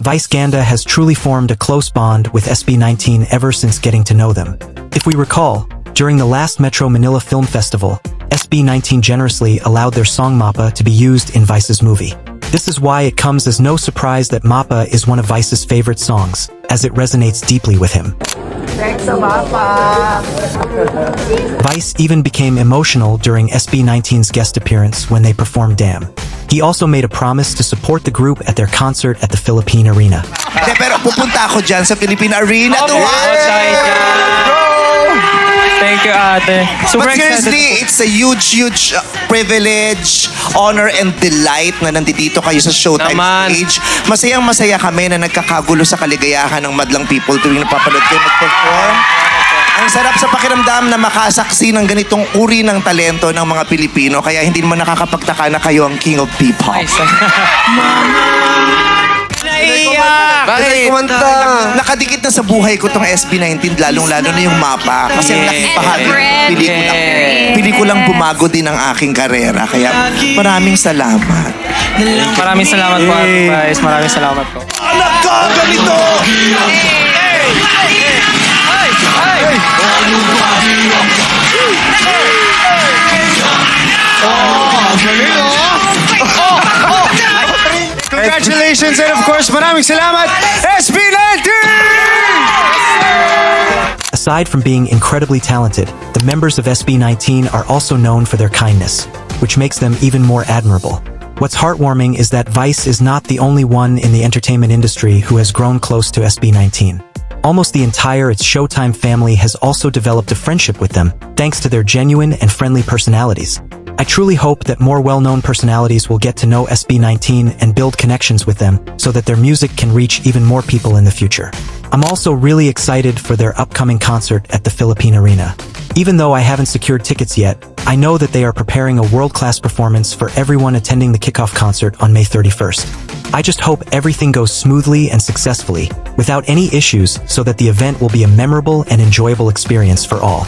Vice Ganda has truly formed a close bond with SB19 ever since getting to know them. If we recall, during the last Metro Manila Film Festival, SB19 generously allowed their song Mapa to be used in Vice's movie. This is why it comes as no surprise that Mapa is one of Vice's favorite songs, as it resonates deeply with him. Thanks, Mapa! Vice even became emotional during SB19's guest appearance when they performed Damn. He also made a promise to support the group at their concert at the Philippine Arena. Pero pupunta ako dyan sa Philippine Arena. Thank you, ate. But seriously, it's a huge privilege, honor, and delight na nandito kayo sa Showtime stage. Masayang-masaya kami na nagkakagulo sa kaligayahan ng madlang people tuwing napapanood kayo mag-perform. Ang sarap sa pakiramdam na makasaksi ng ganitong uri ng talento ng mga Pilipino, kaya hindi naman nakakapagtaka na kayo ang king of P-pop. Bakit kumanta? Nakadikit na sa buhay ko tong SB19, lalong-lalo na yung Mapa. Kasi ang laking bahagi ng pelikulang bumago din ang aking karera. Kaya maraming salamat. Maraming salamat po, guys. Maraming salamat po. Anak ka! Ganito! Congratulations and of course, maraming salamat, SB19! Aside from being incredibly talented, the members of SB19 are also known for their kindness, which makes them even more admirable. What's heartwarming is that Vice is not the only one in the entertainment industry who has grown close to SB19. Almost the entire It's Showtime family has also developed a friendship with them, thanks to their genuine and friendly personalities. I truly hope that more well-known personalities will get to know SB19 and build connections with them so that their music can reach even more people in the future. I'm also really excited for their upcoming concert at the Philippine Arena. Even though I haven't secured tickets yet, I know that they are preparing a world-class performance for everyone attending the kickoff concert on May 31st. I just hope everything goes smoothly and successfully, without any issues, so that the event will be a memorable and enjoyable experience for all.